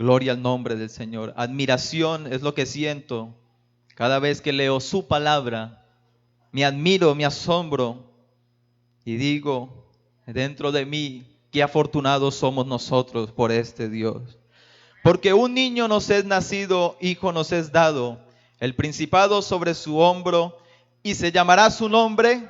Gloria al nombre del Señor. Admiración es lo que siento cada vez que leo su palabra. Me admiro, me asombro y digo dentro de mí, qué afortunados somos nosotros por este Dios. Porque un niño nos es nacido, hijo nos es dado, el principado sobre su hombro, y se llamará su nombre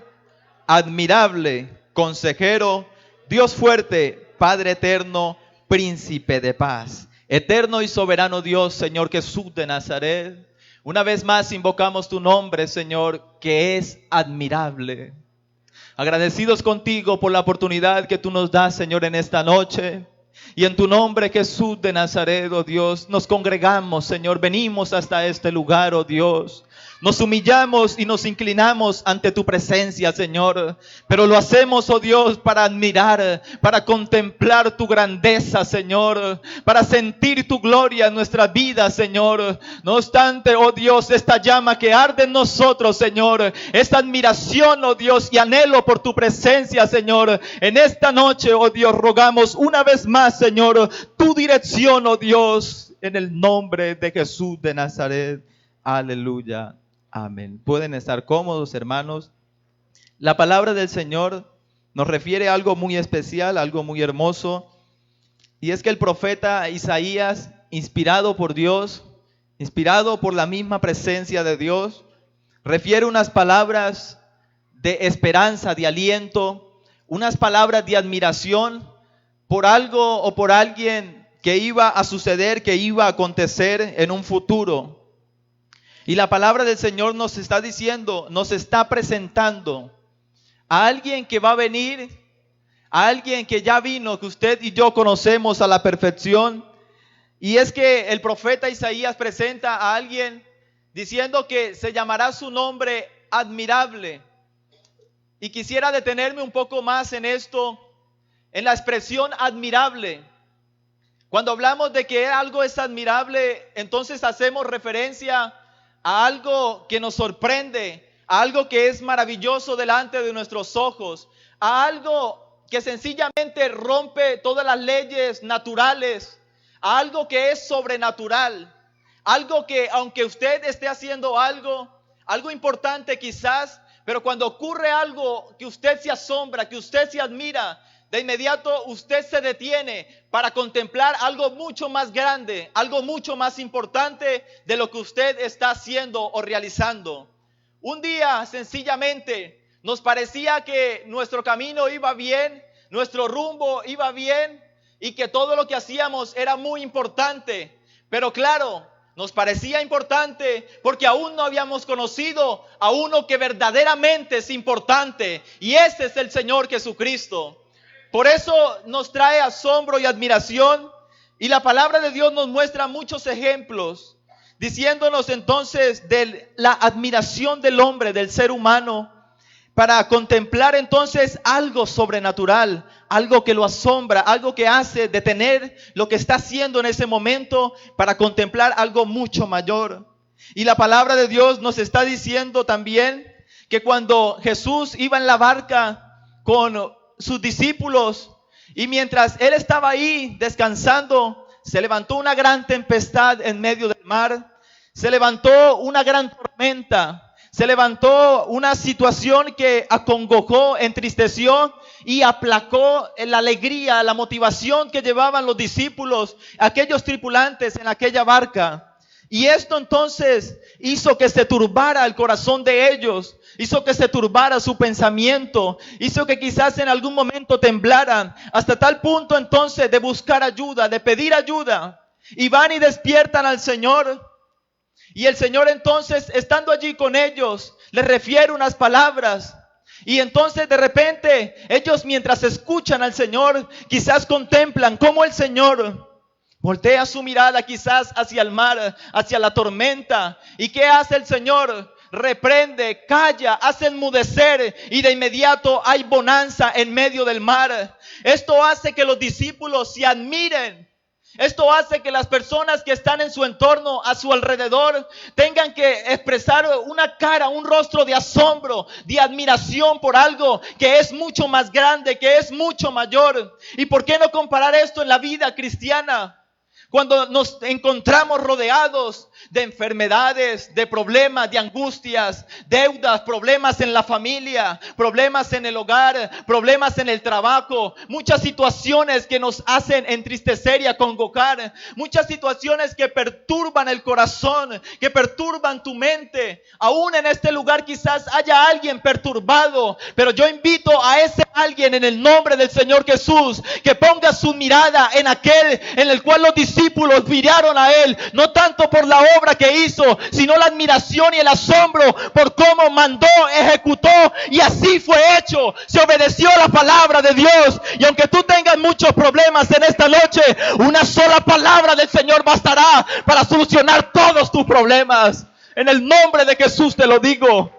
admirable, consejero, Dios fuerte, Padre eterno, príncipe de paz. Eterno y soberano Dios, Señor Jesús de Nazaret, una vez más invocamos tu nombre, Señor, que es admirable. Agradecidos contigo por la oportunidad que tú nos das, Señor, en esta noche. Y en tu nombre, Jesús de Nazaret, oh Dios, nos congregamos, Señor, venimos hasta este lugar, oh Dios. Nos humillamos y nos inclinamos ante tu presencia, Señor. Pero lo hacemos, oh Dios, para admirar, para contemplar tu grandeza, Señor. Para sentir tu gloria en nuestra vida, Señor. No obstante, oh Dios, esta llama que arde en nosotros, Señor. Esta admiración, oh Dios, y anhelo por tu presencia, Señor. En esta noche, oh Dios, rogamos una vez más, Señor, tu dirección, oh Dios, en el nombre de Jesús de Nazaret. Aleluya. Amén. Pueden estar cómodos, hermanos. La palabra del Señor nos refiere a algo muy especial, algo muy hermoso. Y es que el profeta Isaías, inspirado por Dios, inspirado por la misma presencia de Dios, refiere unas palabras de esperanza, de aliento, unas palabras de admiración por algo o por alguien que iba a suceder, que iba a acontecer en un futuro. Y la palabra del Señor nos está diciendo, nos está presentando a alguien que va a venir, a alguien que ya vino, que usted y yo conocemos a la perfección. Y es que el profeta Isaías presenta a alguien diciendo que se llamará su nombre admirable. Y quisiera detenerme un poco más en esto, en la expresión admirable. Cuando hablamos de que algo es admirable, entonces hacemos referencia a algo que nos sorprende, a algo que es maravilloso delante de nuestros ojos, a algo que sencillamente rompe todas las leyes naturales, a algo que es sobrenatural, algo que aunque usted esté haciendo algo importante quizás, pero cuando ocurre algo que usted se asombra, que usted se admira, de inmediato usted se detiene para contemplar algo mucho más grande, algo mucho más importante de lo que usted está haciendo o realizando. Un día sencillamente nos parecía que nuestro camino iba bien, nuestro rumbo iba bien y que todo lo que hacíamos era muy importante. Pero claro, nos parecía importante porque aún no habíamos conocido a uno que verdaderamente es importante, y ese es el Señor Jesucristo. Por eso nos trae asombro y admiración, y la palabra de Dios nos muestra muchos ejemplos, diciéndonos entonces de la admiración del hombre, del ser humano, para contemplar entonces algo sobrenatural, algo que lo asombra, algo que hace detener lo que está haciendo en ese momento para contemplar algo mucho mayor. Y la palabra de Dios nos está diciendo también que cuando Jesús iba en la barca con sus discípulos, y mientras él estaba ahí descansando, se levantó una gran tempestad en medio del mar, se levantó una gran tormenta, se levantó una situación que acongojó, entristeció y aplacó la alegría, la motivación que llevaban los discípulos, aquellos tripulantes en aquella barca. Y esto entonces hizo que se turbara el corazón de ellos, hizo que se turbara su pensamiento, hizo que quizás en algún momento temblaran, hasta tal punto entonces de buscar ayuda, de pedir ayuda. Y van y despiertan al Señor. Y el Señor entonces, estando allí con ellos, les refiere unas palabras. Y entonces de repente ellos, mientras escuchan al Señor, quizás contemplan cómo el Señor voltea su mirada quizás hacia el mar, hacia la tormenta. ¿Y qué hace el Señor? Reprende, calla, hace enmudecer, y de inmediato hay bonanza en medio del mar. Esto hace que los discípulos se admiren. Esto hace que las personas que están en su entorno, a su alrededor, tengan que expresar una cara, un rostro de asombro, de admiración por algo que es mucho más grande, que es mucho mayor. ¿Y por qué no comparar esto en la vida cristiana? cuando nos encontramos rodeados de enfermedades, de problemas, de angustias, deudas, problemas en la familia, problemas en el hogar, problemas en el trabajo, muchas situaciones que nos hacen entristecer y acongojar, muchas situaciones que perturban el corazón, que perturban tu mente. Aún en este lugar quizás haya alguien perturbado, pero yo invito a ese alguien en el nombre del Señor Jesús que ponga su mirada en aquel en el cual los discípulos miraron a él, no tanto por la obra que hizo, sino la admiración y el asombro por cómo mandó, ejecutó y así fue hecho. Se obedeció la palabra de Dios. Y aunque tú tengas muchos problemas en esta noche, una sola palabra del Señor bastará para solucionar todos tus problemas. En el nombre de Jesús te lo digo.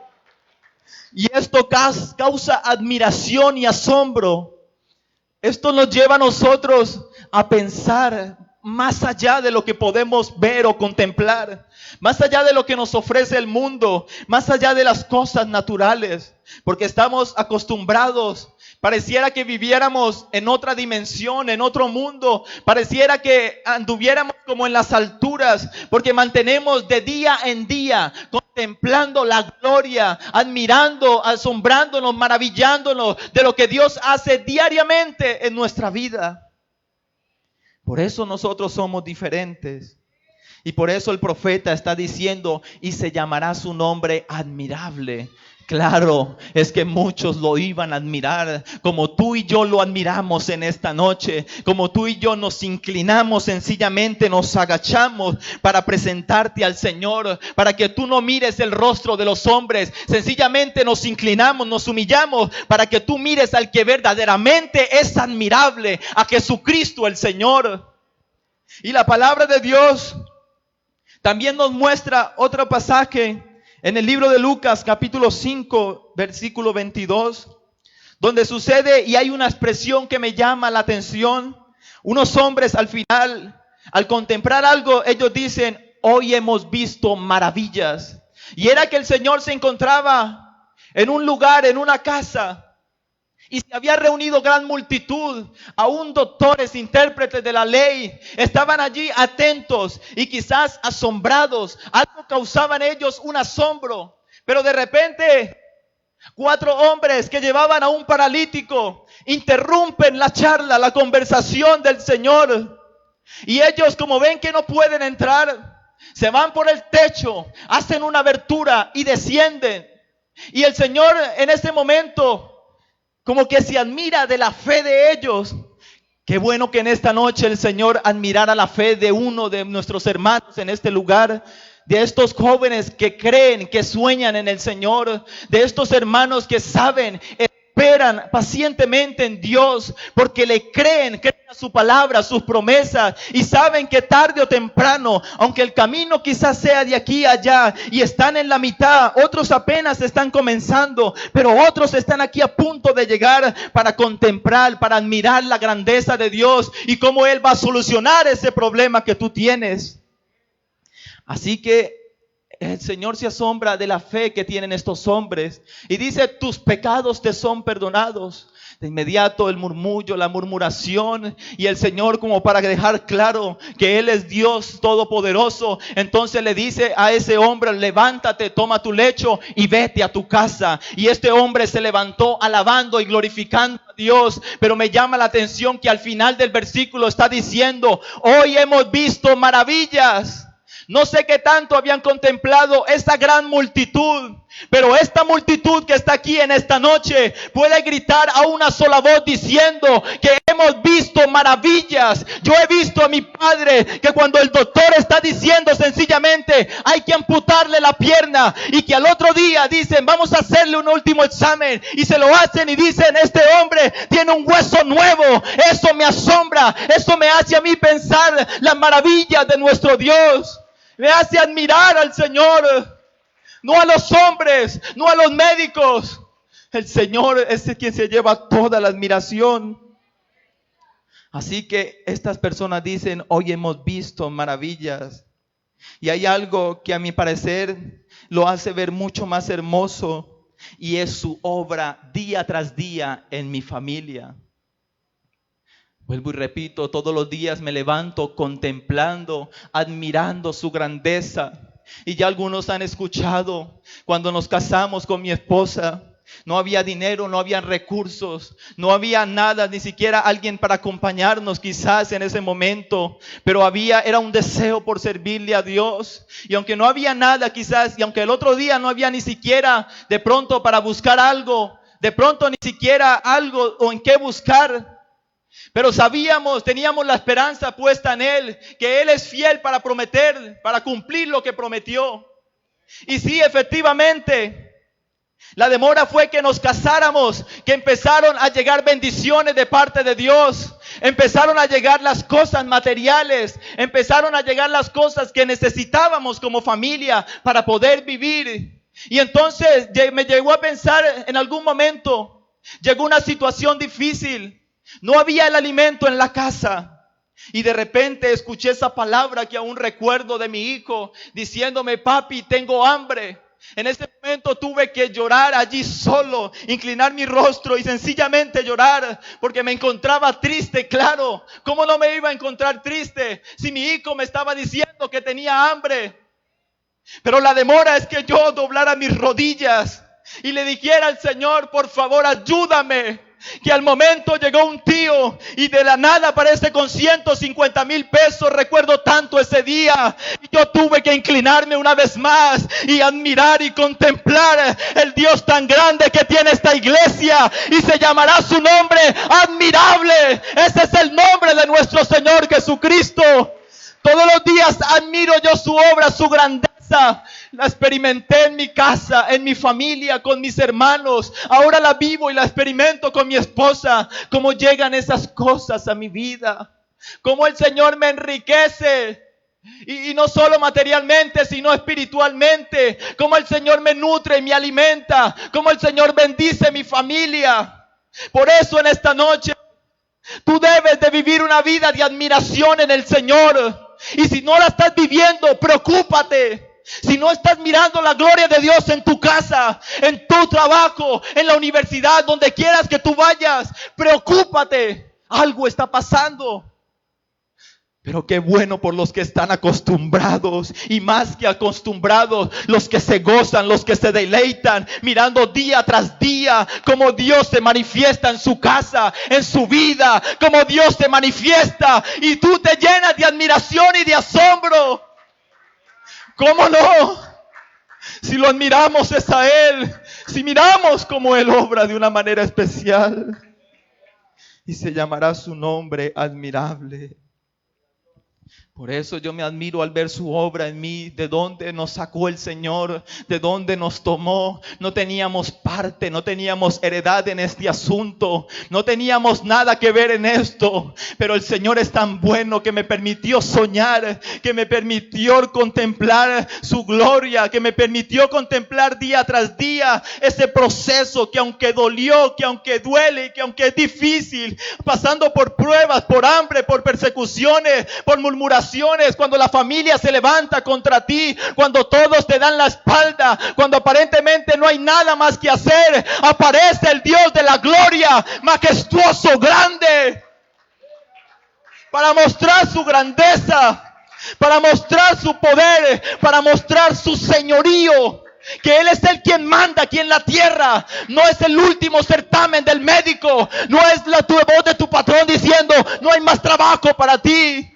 Y esto causa admiración y asombro. Esto nos lleva a nosotros a pensar más allá de lo que podemos ver o contemplar, más allá de lo que nos ofrece el mundo, más allá de las cosas naturales, porque estamos acostumbrados. Pareciera que viviéramos en otra dimensión, en otro mundo. Pareciera que anduviéramos como en las alturas, porque mantenemos de día en día contemplando la gloria, admirando, asombrándonos, maravillándonos de lo que Dios hace diariamente en nuestra vida. Por eso nosotros somos diferentes. Y por eso el profeta está diciendo, y se llamará su nombre admirable. Claro, es que muchos lo iban a admirar, como tú y yo lo admiramos en esta noche, como tú y yo nos inclinamos, sencillamente nos agachamos para presentarte al Señor, para que tú no mires el rostro de los hombres, sencillamente nos inclinamos, nos humillamos para que tú mires al que verdaderamente es admirable, a Jesucristo el Señor. Y la palabra de Dios también nos muestra otro pasaje en el libro de Lucas, capítulo 5, versículo 22, donde sucede y hay una expresión que me llama la atención. Unos hombres al final, al contemplar algo, ellos dicen, hoy hemos visto maravillas. Y era que el Señor se encontraba en un lugar, en una casa, y se había reunido gran multitud, aún doctores, intérpretes de la ley, estaban allí atentos y quizás asombrados. Algo causaba en ellos un asombro. Pero de repente, 4 hombres que llevaban a un paralítico interrumpen la charla, la conversación del Señor. Y ellos, como ven que no pueden entrar, se van por el techo, hacen una abertura y descienden. Y el Señor en ese momento como que se admira de la fe de ellos. Qué bueno que en esta noche el Señor admirara la fe de uno de nuestros hermanos en este lugar, de estos jóvenes que creen, que sueñan en el Señor, de estos hermanos que saben, esperan pacientemente en Dios, porque le creen a su palabra, a sus promesas, y saben que tarde o temprano, aunque el camino quizás sea de aquí a allá, y están en la mitad, otros apenas están comenzando, pero otros están aquí a punto de llegar para contemplar, para admirar la grandeza de Dios, y cómo Él va a solucionar ese problema que tú tienes. Así que el Señor se asombra de la fe que tienen estos hombres y dice, tus pecados te son perdonados. De inmediato el murmullo, la murmuración, y el Señor, como para dejar claro que Él es Dios todopoderoso, entonces le dice a ese hombre, levántate, toma tu lecho y vete a tu casa. Y este hombre se levantó alabando y glorificando a Dios. Pero me llama la atención que al final del versículo está diciendo, hoy hemos visto maravillas. No sé qué tanto habían contemplado esa gran multitud, pero esta multitud que está aquí en esta noche puede gritar a una sola voz diciendo que hemos visto maravillas. Yo he visto a mi padre que cuando el doctor está diciendo sencillamente hay que amputarle la pierna, y que al otro día dicen vamos a hacerle un último examen, y se lo hacen y dicen este hombre tiene un hueso nuevo. Eso me asombra, eso me hace a mí pensar las maravillas de nuestro Dios. Me hace admirar al Señor, no a los hombres, no a los médicos. El Señor es quien se lleva toda la admiración. Así que estas personas dicen, hoy hemos visto maravillas. Y hay algo que a mi parecer lo hace ver mucho más hermoso, y es su obra día tras día en mi familia. Vuelvo y repito, todos los días me levanto contemplando, admirando su grandeza. Y ya algunos han escuchado, cuando nos casamos con mi esposa, no había dinero, no había recursos, no había nada, ni siquiera alguien para acompañarnos quizás en ese momento, pero era un deseo por servirle a Dios. Y aunque no había nada quizás, y aunque el otro día no había ni siquiera de pronto para buscar algo, de pronto ni siquiera algo o en qué buscar, pero teníamos la esperanza puesta en Él, que Él es fiel para prometer, para cumplir lo que prometió. Y sí, efectivamente, la demora fue que nos casáramos, que empezaron a llegar bendiciones de parte de Dios, empezaron a llegar las cosas materiales, empezaron a llegar las cosas que necesitábamos como familia para poder vivir. Y entonces me llegó a pensar en algún momento, llegó una situación difícil, no había el alimento en la casa. Y de repente escuché esa palabra que aún recuerdo de mi hijo diciéndome: papi, tengo hambre. En ese momento tuve que llorar allí solo, inclinar mi rostro y sencillamente llorar, porque me encontraba triste. Claro, ¿cómo no me iba a encontrar triste si mi hijo me estaba diciendo que tenía hambre? Pero la demora es que yo doblara mis rodillas y le dijera al Señor: por favor, ayúdame. Que al momento llegó un tío y de la nada aparece con 150,000 pesos. Recuerdo tanto ese día. Y yo tuve que inclinarme una vez más y admirar y contemplar el Dios tan grande que tiene esta iglesia. Y se llamará su nombre Admirable. Ese es el nombre de nuestro Señor Jesucristo. Todos los días admiro yo su obra, su grandeza. La experimenté en mi casa, en mi familia, con mis hermanos. Ahora la vivo y la experimento con mi esposa. Cómo llegan esas cosas a mi vida. Cómo el Señor me enriquece. Y no solo materialmente, sino espiritualmente. Cómo el Señor me nutre y me alimenta. Cómo el Señor bendice mi familia. Por eso en esta noche tú debes de vivir una vida de admiración en el Señor. Y si no la estás viviendo, preocúpate. Si no estás mirando la gloria de Dios en tu casa, en tu trabajo, en la universidad, donde quieras que tú vayas, preocúpate. Algo está pasando. Pero qué bueno por los que están acostumbrados, y más que acostumbrados, los que se gozan, los que se deleitan, mirando día tras día cómo Dios se manifiesta en su casa, en su vida, cómo Dios se manifiesta, y tú te llenas de admiración y de asombro. ¿Cómo no? Si lo admiramos es a Él, si miramos cómo Él obra de una manera especial, y se llamará su nombre Admirable. Por eso yo me admiro al ver su obra en mí, de dónde nos sacó el Señor, de dónde nos tomó. No teníamos parte, no teníamos heredad en este asunto, no teníamos nada que ver en esto. Pero el Señor es tan bueno que me permitió soñar, que me permitió contemplar su gloria, que me permitió contemplar día tras día ese proceso que aunque dolió, que aunque duele, que aunque es difícil, pasando por pruebas, por hambre, por persecuciones, por murmuraciones, cuando la familia se levanta contra ti, cuando todos te dan la espalda, cuando aparentemente no hay nada más que hacer, aparece el Dios de la gloria, majestuoso, grande, para mostrar su grandeza, para mostrar su poder, para mostrar su señorío. Que Él es el quien manda aquí en la tierra. No es el último certamen del médico. No es la voz de tu patrón diciendo: no hay más trabajo para ti.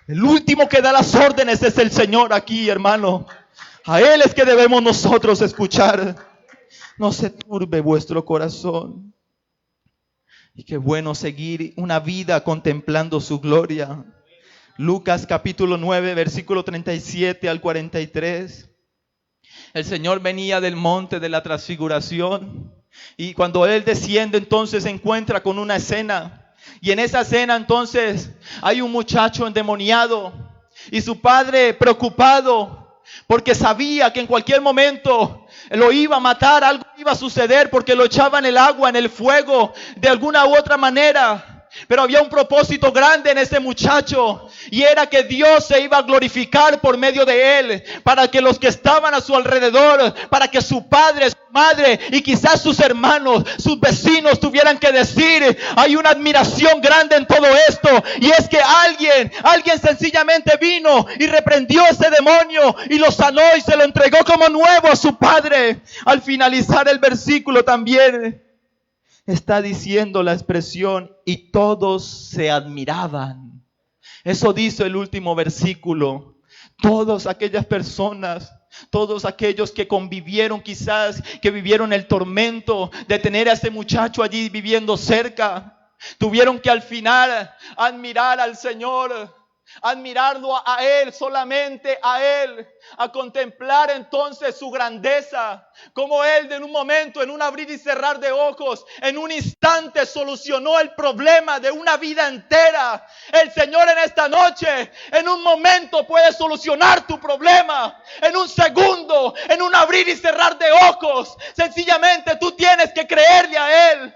El último que da las órdenes es el Señor aquí, hermano. A Él es que debemos nosotros escuchar. No se turbe vuestro corazón. Y qué bueno seguir una vida contemplando su gloria. Lucas capítulo 9, versículo 37 al 43. El Señor venía del monte de la transfiguración. Y cuando Él desciende, entonces se encuentra con una escena. Y en esa escena entonces hay un muchacho endemoniado y su padre preocupado porque sabía que en cualquier momento lo iba a matar, algo iba a suceder porque lo echaban en el agua, en el fuego, de alguna u otra manera. Pero había un propósito grande en ese muchacho, y era que Dios se iba a glorificar por medio de él, para que los que estaban a su alrededor, para que su padre, su madre y quizás sus hermanos, sus vecinos tuvieran que decir: hay una admiración grande en todo esto, y es que alguien sencillamente vino y reprendió ese demonio y lo sanó y se lo entregó como nuevo a su padre. Al finalizar el versículo también está diciendo la expresión: y todos se admiraban. Eso dice el último versículo. Todas aquellas personas, todos aquellos que convivieron, quizás que vivieron el tormento de tener a ese muchacho allí viviendo cerca, tuvieron que al final admirar al Señor, admirarlo a Él, solamente a Él, a contemplar entonces su grandeza, como Él en un momento, en un abrir y cerrar de ojos, en un instante solucionó el problema de una vida entera. El Señor en esta noche, en un momento puede solucionar tu problema, en un segundo, en un abrir y cerrar de ojos. Sencillamente tú tienes que creerle a Él,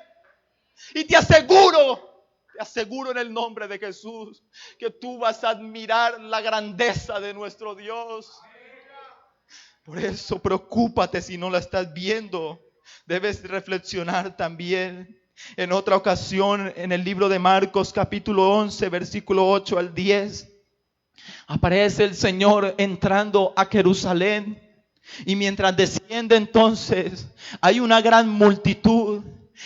y te aseguro en el nombre de Jesús que tú vas a admirar la grandeza de nuestro Dios. Por eso preocúpate si no la estás viendo. Debes reflexionar también. En otra ocasión, en el libro de Marcos capítulo 11, versículo 8 al 10, aparece el Señor entrando a Jerusalén. Y mientras desciende entonces, hay una gran multitud.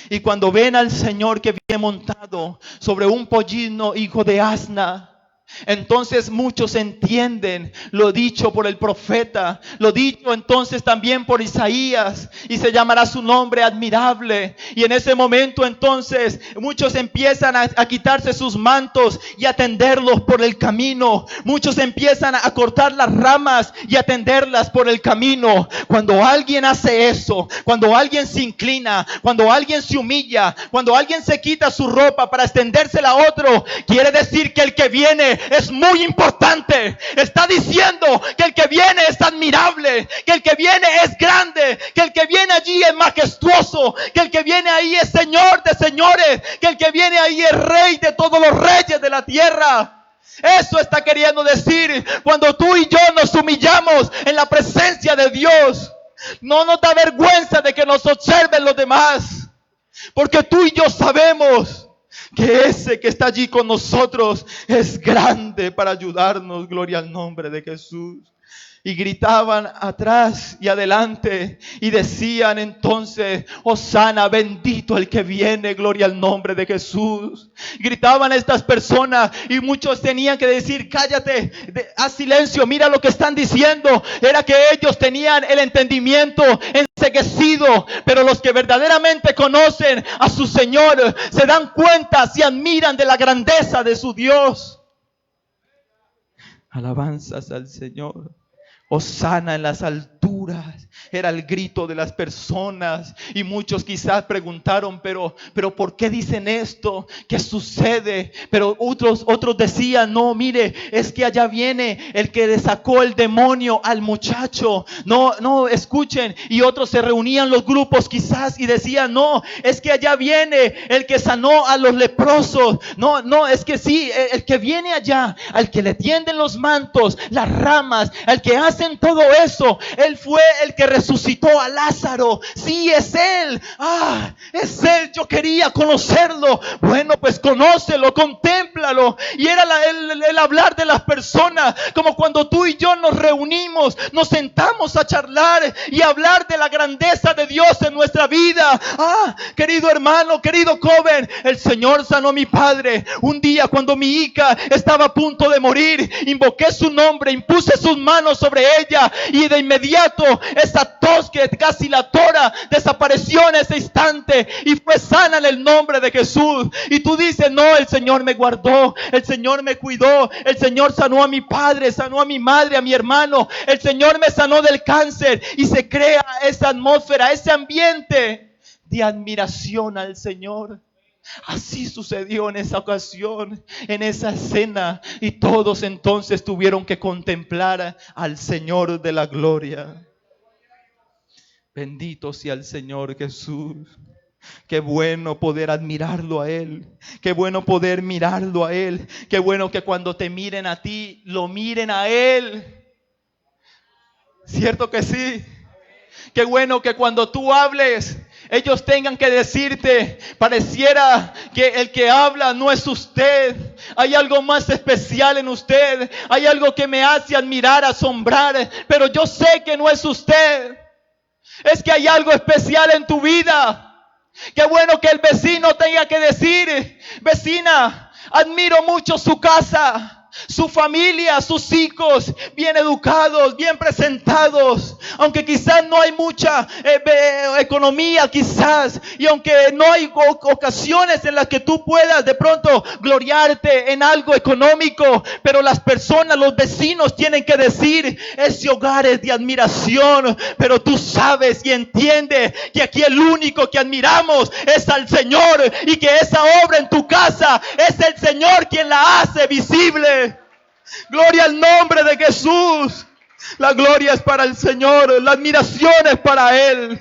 Y cuando ven al Señor que viene montado sobre un pollino hijo de asna, entonces muchos entienden lo dicho por el profeta, lo dicho entonces también por Isaías, y se llamará su nombre admirable. Y en ese momento entonces muchos empiezan a quitarse sus mantos y a tenderlos por el camino. Muchos empiezan a cortar las ramas y a tenderlas por el camino. Cuando alguien hace eso, cuando alguien se inclina, cuando alguien se humilla, cuando alguien se quita su ropa para extendérsela a otro, quiere decir que el que viene es muy importante. Está diciendo que el que viene es admirable, que el que viene es grande, que el que viene allí es majestuoso, que el que viene ahí es Señor de señores, que el que viene ahí es Rey de todos los reyes de la tierra. Eso está queriendo decir cuando tú y yo nos humillamos en la presencia de Dios. No nos da vergüenza de que nos observen los demás, porque tú y yo sabemos que ese que está allí con nosotros es grande para ayudarnos. Gloria al nombre de Jesús. Y gritaban atrás y adelante y decían entonces: Hosana, bendito el que viene, gloria al nombre de Jesús. Gritaban estas personas y muchos tenían que decir: cállate, haz silencio, mira lo que están diciendo. Era que ellos tenían el entendimiento enceguecido, pero los que verdaderamente conocen a su Señor se dan cuenta, se admiran de la grandeza de su Dios. Alabanzas al Señor. Hosana en las alturas, era el grito de las personas. Y muchos quizás preguntaron, pero ¿por qué dicen esto? ¿Qué sucede? Pero otros decían: no, mire, es que allá viene el que le sacó el demonio al muchacho. No, escuchen. Y otros se reunían los grupos quizás y decían: no, es que allá viene el que sanó a los leprosos. No, es que sí, el que viene allá, al que le tienden los mantos, las ramas, al que hace todo eso, Él fue el que resucitó a Lázaro. Sí, es Él. Es Él. Yo quería conocerlo. Bueno, pues conócelo, contémplalo. Y era el hablar de las personas, como cuando tú y yo nos reunimos, nos sentamos a charlar y hablar de la grandeza de Dios en nuestra vida. Querido hermano, querido joven, el Señor sanó a mi padre. Un día cuando mi hija estaba a punto de morir, invoqué su nombre, impuse sus manos sobre ella y de inmediato esa tos que casi la atora desapareció en ese instante y fue sana en el nombre de Jesús. Y tú dices: no, el Señor me guardó, el Señor me cuidó, el Señor sanó a mi padre, sanó a mi madre, a mi hermano, el Señor me sanó del cáncer. Y se crea esa atmósfera, ese ambiente de admiración al Señor. Así sucedió en esa ocasión, en esa escena, y todos entonces tuvieron que contemplar al Señor de la gloria. Bendito sea el Señor Jesús. Qué bueno poder admirarlo a Él. Qué bueno poder mirarlo a Él. Qué bueno que cuando te miren a ti, lo miren a Él. ¿Cierto que sí? Qué bueno que cuando tú hables, ellos tengan que decirte, pareciera que el que habla no es usted. Hay algo más especial en usted. Hay algo que me hace admirar, asombrar. Pero yo sé que no es usted. Es que hay algo especial en tu vida. Qué bueno que el vecino tenga que decir, vecina, admiro mucho su casa, su familia, sus hijos, bien educados, bien presentados. Aunque quizás no hay mucha economía, quizás, y aunque no hay ocasiones en las que tú puedas de pronto gloriarte en algo económico, pero las personas, los vecinos tienen que decir, ese hogar es de admiración. Pero tú sabes y entiendes que aquí el único que admiramos es al Señor, y que esa obra en tu casa es el Señor quien la hace visible. Gloria al nombre de Jesús. La gloria es para el Señor, la admiración es para Él.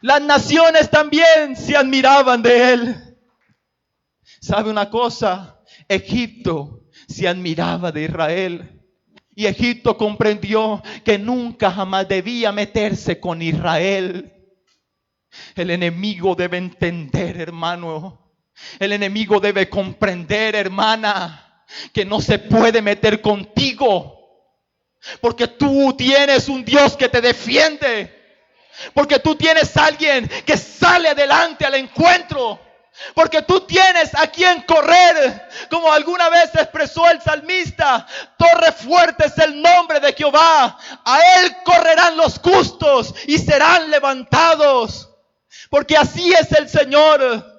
Las naciones también se admiraban de Él. ¿Sabe una cosa? Egipto se admiraba de Israel. Y Egipto comprendió que nunca jamás debía meterse con Israel. El enemigo debe entender, hermano. El enemigo debe comprender, hermana, que no se puede meter contigo, porque tú tienes un Dios que te defiende, porque tú tienes a alguien que sale adelante al encuentro, porque tú tienes a quien correr, como alguna vez expresó el salmista, torre fuerte es el nombre de Jehová, a él correrán los justos y serán levantados, porque así es el Señor.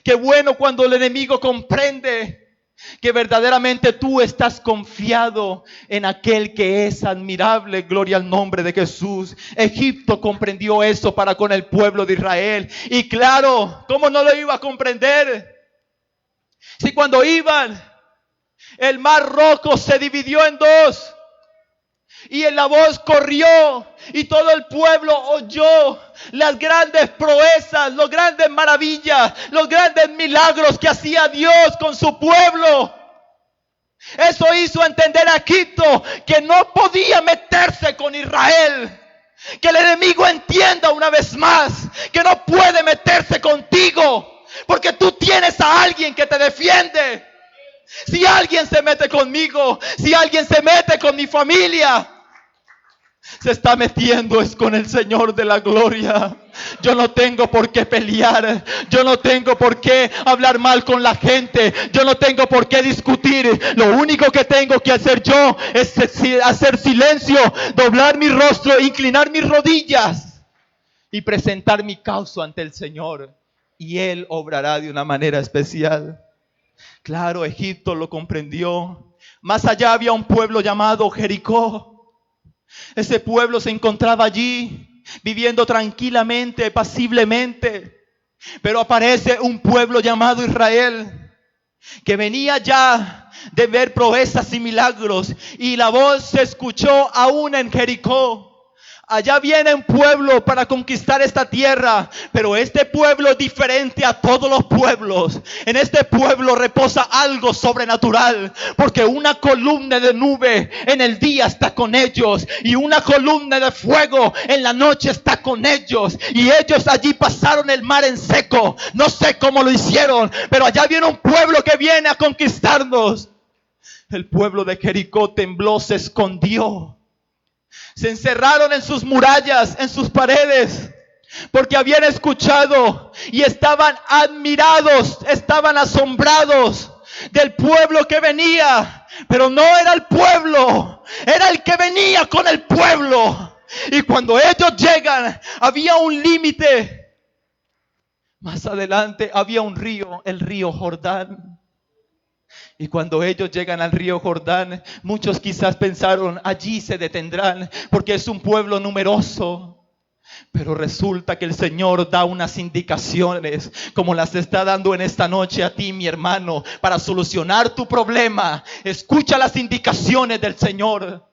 Qué bueno cuando el enemigo comprende que verdaderamente tú estás confiado en aquel que es admirable. Gloria al nombre de Jesús. Egipto comprendió eso para con el pueblo de Israel. Y claro, ¿cómo no lo iba a comprender? Si cuando iban, el mar rojo se dividió en dos. Y la voz corrió y todo el pueblo oyó las grandes proezas, las grandes maravillas, los grandes milagros que hacía Dios con su pueblo. Eso hizo entender a Egipto que no podía meterse con Israel. Que el enemigo entienda una vez más que no puede meterse contigo, porque tú tienes a alguien que te defiende. Si alguien se mete conmigo, si alguien se mete con mi familia, se está metiendo es con el Señor de la gloria. Yo no tengo por qué pelear. Yo no tengo por qué hablar mal con la gente. Yo no tengo por qué discutir. Lo único que tengo que hacer yo es hacer silencio, doblar mi rostro, inclinar mis rodillas y presentar mi causa ante el Señor. Y Él obrará de una manera especial. Claro, Egipto lo comprendió. Más allá había un pueblo llamado Jericó. Ese pueblo se encontraba allí, viviendo tranquilamente, pasiblemente. Pero aparece un pueblo llamado Israel, que venía ya de ver proezas y milagros. Y la voz se escuchó aún en Jericó. Allá viene un pueblo para conquistar esta tierra, pero este pueblo es diferente a todos los pueblos. En este pueblo reposa algo sobrenatural, porque una columna de nube en el día está con ellos y una columna de fuego en la noche está con ellos. Y ellos allí pasaron el mar en seco. No sé cómo lo hicieron, pero allá viene un pueblo que viene a conquistarnos. El pueblo de Jericó tembló, se escondió. Se encerraron en sus murallas, en sus paredes, porque habían escuchado y estaban admirados, estaban asombrados del pueblo que venía. Pero no era el pueblo, era el que venía con el pueblo. Y cuando ellos llegan, había un límite. Más adelante había un río, el río Jordán. Y cuando ellos llegan al río Jordán, muchos quizás pensaron, allí se detendrán, porque es un pueblo numeroso. Pero resulta que el Señor da unas indicaciones, como las está dando en esta noche a ti, mi hermano, para solucionar tu problema. Escucha las indicaciones del Señor.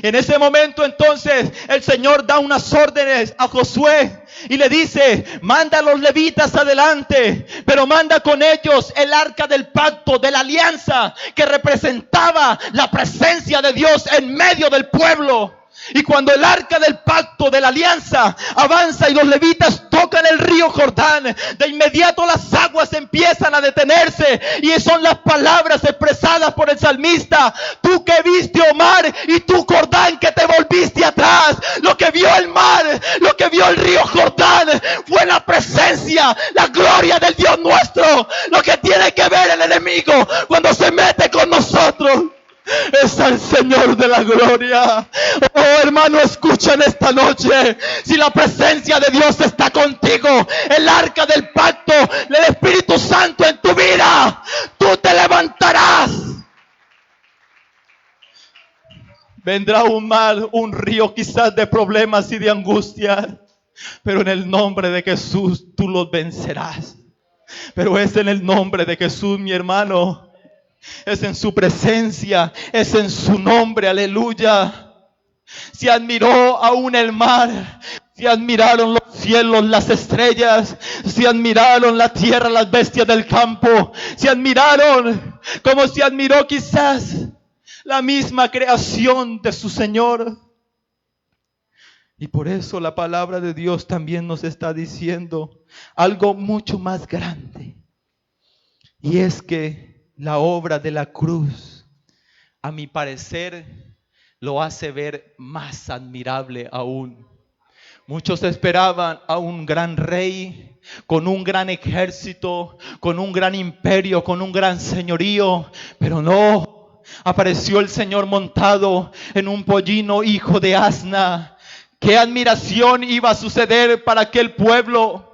En ese momento entonces el Señor da unas órdenes a Josué y le dice: manda a los levitas adelante, pero manda con ellos el arca del pacto, de la alianza, que representaba la presencia de Dios en medio del pueblo. Y cuando el arca del pacto, de la alianza, avanza y los levitas tocan el río Jordán, de inmediato las aguas empiezan a detenerse. Y son las palabras expresadas por el salmista: tú que viste, oh mar, y tú, Jordán, que te volviste atrás. Lo que vio el mar, lo que vio el río Jordán, fue la presencia, la gloria del Dios nuestro. Lo que tiene que ver el enemigo cuando se mete con nosotros es al Señor de la gloria. Oh, hermano, escucha en esta noche: si la presencia de Dios está contigo, el arca del pacto, el Espíritu Santo en tu vida, tú te levantarás. Vendrá un mar, un río quizás de problemas y de angustia, pero en el nombre de Jesús tú los vencerás. Pero es en el nombre de Jesús, mi hermano. Es en su presencia, es en su nombre, aleluya. Se admiró aún el mar, se admiraron los cielos, las estrellas, se admiraron la tierra, las bestias del campo, se admiraron como se admiró quizás la misma creación de su Señor. Y por eso la palabra de Dios también nos está diciendo algo mucho más grande, y es que la obra de la cruz, a mi parecer, lo hace ver más admirable aún. Muchos esperaban a un gran rey, con un gran ejército, con un gran imperio, con un gran señorío, pero no, apareció el Señor montado en un pollino hijo de asna. ¿Qué admiración iba a suceder para aquel pueblo?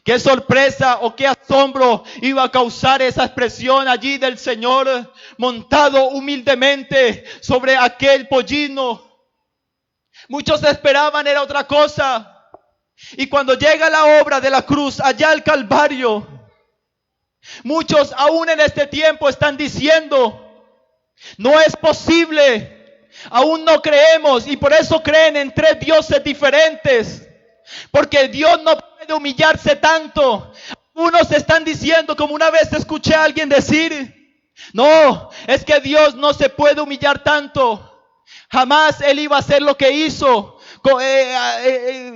¿Qué sorpresa o qué asombro iba a causar esa expresión allí del Señor montado humildemente sobre aquel pollino? Muchos esperaban era otra cosa. Y cuando llega la obra de la cruz allá al Calvario, muchos aún en este tiempo están diciendo: no es posible, aún no creemos, y por eso creen en tres dioses diferentes, porque Dios no puede humillarse tanto. Unos están diciendo, como una vez escuché a alguien decir: no, es que Dios no se puede humillar tanto. Jamás Él iba a hacer lo que hizo.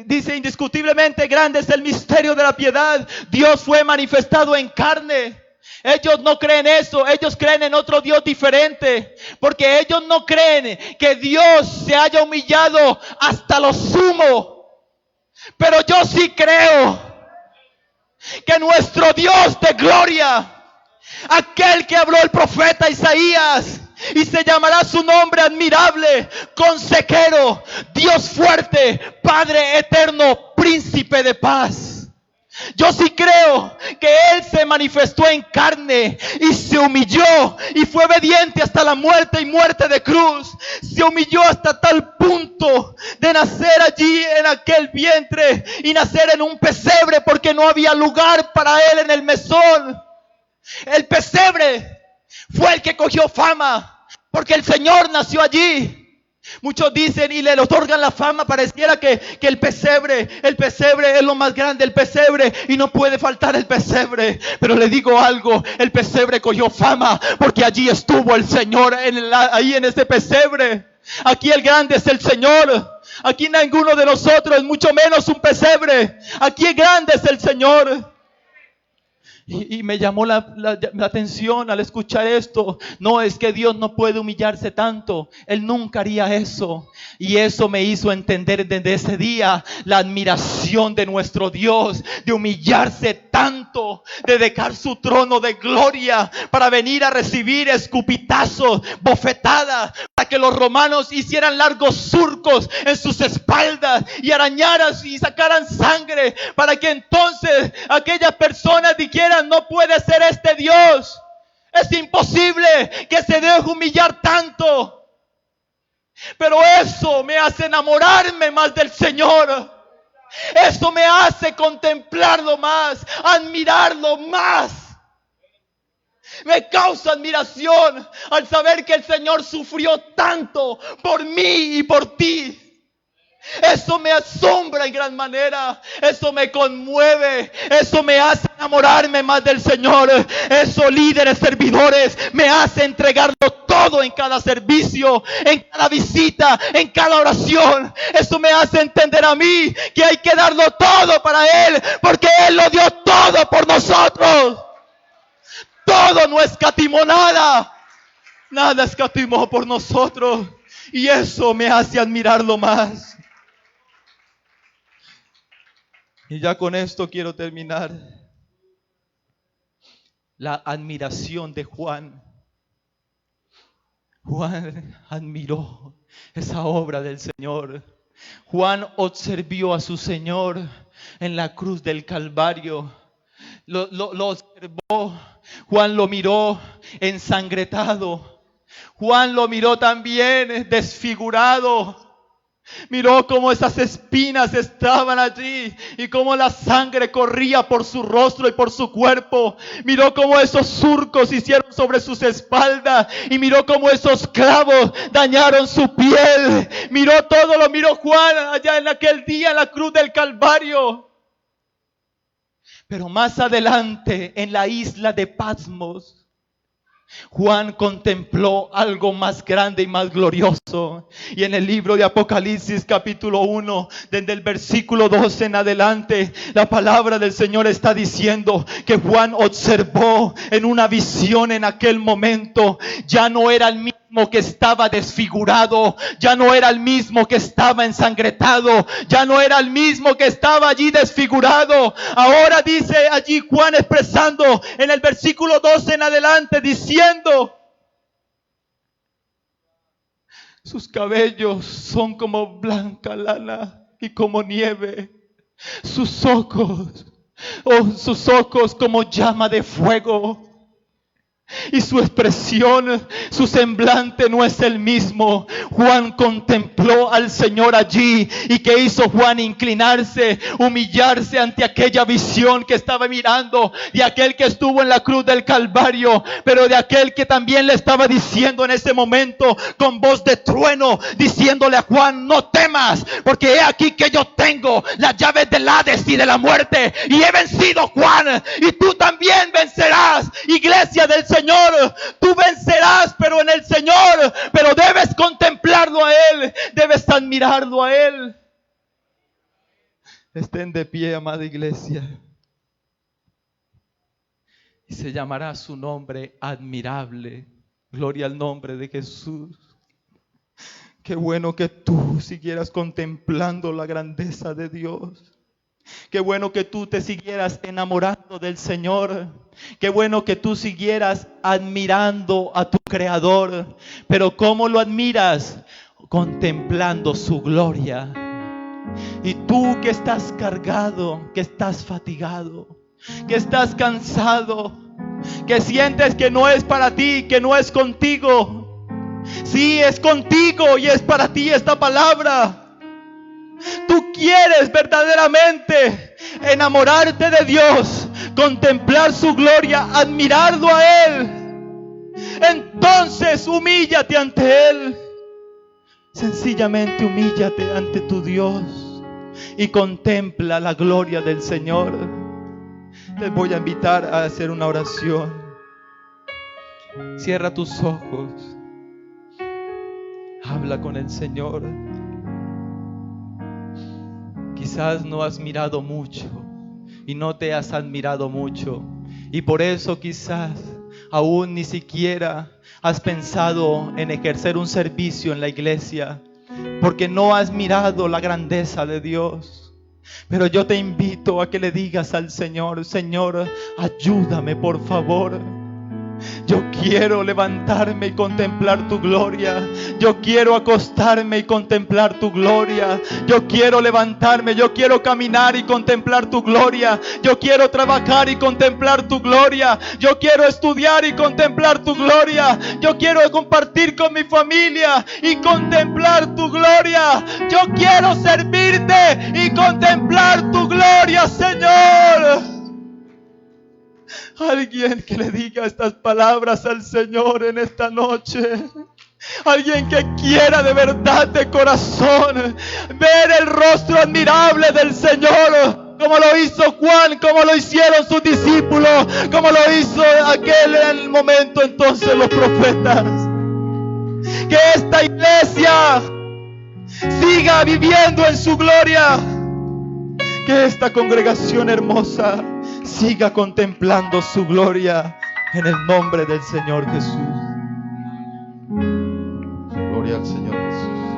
Dice: indiscutiblemente grande es el misterio de la piedad. Dios fue manifestado en carne. Ellos no creen eso, ellos creen en otro Dios diferente, porque ellos no creen que Dios se haya humillado hasta lo sumo. Pero yo sí creo que nuestro Dios de gloria, aquel que habló el profeta Isaías, y se llamará su nombre admirable, consejero, Dios fuerte, Padre eterno, príncipe de paz. Yo sí creo que Él se manifestó en carne y se humilló y fue obediente hasta la muerte y muerte de cruz. Se humilló hasta tal punto de nacer allí en aquel vientre y nacer en un pesebre, porque no había lugar para Él en el mesón. El pesebre fue el que cogió fama, porque el Señor nació allí. Muchos dicen y le otorgan la fama, pareciera que el pesebre es lo más grande, el pesebre, y no puede faltar el pesebre. Pero le digo algo: el pesebre cogió fama porque allí estuvo el Señor, ahí en ese pesebre. Aquí el grande es el Señor. Aquí ninguno de nosotros, mucho menos un pesebre. Aquí el grande es el Señor. Y me llamó la atención al escuchar esto. No, es que Dios no puede humillarse tanto. Él nunca haría eso. Y eso me hizo entender desde ese día la admiración de nuestro Dios, de humillarse tanto, de dejar su trono de gloria para venir a recibir escupitazos, bofetadas, para que los romanos hicieran largos surcos en sus espaldas y arañaran y sacaran sangre, para que entonces aquellas personas dijeran: no puede ser este Dios, es imposible que se deje humillar tanto. Pero eso me hace enamorarme más del Señor. Eso me hace contemplarlo más, admirarlo más. Me causa admiración al saber que el Señor sufrió tanto por mí y por ti. Eso me asombra en gran manera. Eso me conmueve. Eso me hace enamorarme más del Señor. Eso, líderes, servidores, me hace entregarlo todo en cada servicio, en cada visita, en cada oración. Eso me hace entender a mí que hay que darlo todo para Él, porque Él lo dio todo por nosotros. Todo, no escatimó nada. Nada escatimó por nosotros. Y eso me hace admirarlo más. Y ya con esto quiero terminar. La admiración de Juan. Juan admiró esa obra del Señor. Juan observó a su Señor en la cruz del Calvario. Lo observó. Juan lo miró ensangretado. Juan lo miró también desfigurado. Miró cómo esas espinas estaban allí y cómo la sangre corría por su rostro y por su cuerpo. Miró cómo esos surcos hicieron sobre sus espaldas y miró cómo esos clavos dañaron su piel. Miró todo, lo miró Juan allá en aquel día en la cruz del Calvario. Pero más adelante, en la isla de Patmos, Juan contempló algo más grande y más glorioso. Y en el libro de Apocalipsis capítulo 1, desde el versículo 12 en adelante, la palabra del Señor está diciendo que Juan observó en una visión en aquel momento. Ya no era el mismo que estaba desfigurado, ya no era el mismo que estaba ensangretado, ya no era el mismo que estaba allí desfigurado. Ahora dice allí Juan expresando en el versículo 12 en adelante, diciendo: sus cabellos son como blanca lana y como nieve, sus ojos como llama de fuego. Y su expresión, su semblante no es el mismo. Juan contempló al Señor allí. ¿Y qué hizo Juan? Inclinarse, humillarse ante aquella visión que estaba mirando, de aquel que estuvo en la cruz del Calvario, pero de aquel que también le estaba diciendo en ese momento con voz de trueno, diciéndole a Juan: no temas, porque he aquí que yo tengo las llaves del Hades y de la muerte, y he vencido, Juan, y tú también vencerás. Iglesia del Señor, tú vencerás, pero en el Señor, pero debes contemplarlo a Él, debes admirarlo a Él. Estén de pie, amada iglesia. Y se llamará su nombre admirable. Gloria al nombre de Jesús. Qué bueno que tú siguieras contemplando la grandeza de Dios. Qué bueno que tú te siguieras enamorando del Señor. Qué bueno que tú siguieras admirando a tu Creador. Pero ¿cómo lo admiras? Contemplando su gloria. Y tú que estás cargado, que estás fatigado, que estás cansado, que sientes que no es para ti, que no es contigo. Sí, es contigo y es para ti esta palabra. Tú quieres verdaderamente enamorarte de Dios, contemplar su gloria, admirarlo a Él. Entonces humíllate ante Él. Sencillamente humíllate ante tu Dios y contempla la gloria del Señor. Les voy a invitar a hacer una oración. Cierra tus ojos. Habla con el Señor. Quizás no has mirado mucho y no te has admirado mucho, y por eso quizás aún ni siquiera has pensado en ejercer un servicio en la iglesia, porque no has mirado la grandeza de Dios. Pero yo te invito a que le digas al Señor: Señor, ayúdame por favor. Yo quiero levantarme y contemplar tu gloria. Yo quiero acostarme y contemplar tu gloria. Yo quiero levantarme, yo quiero caminar y contemplar tu gloria. Yo quiero trabajar y contemplar tu gloria. Yo quiero estudiar y contemplar tu gloria. Yo quiero compartir con mi familia y contemplar tu gloria. Yo quiero servirte y contemplar tu gloria, Señor. Alguien que le diga estas palabras al Señor en esta noche. Alguien que quiera de verdad, de corazón, ver el rostro admirable del Señor, como lo hizo Juan, como lo hicieron sus discípulos, como lo hizo aquel en el momento entonces los profetas. Que esta iglesia siga viviendo en su gloria. Que esta congregación hermosa siga contemplando su gloria en el nombre del Señor Jesús. Gloria al Señor Jesús.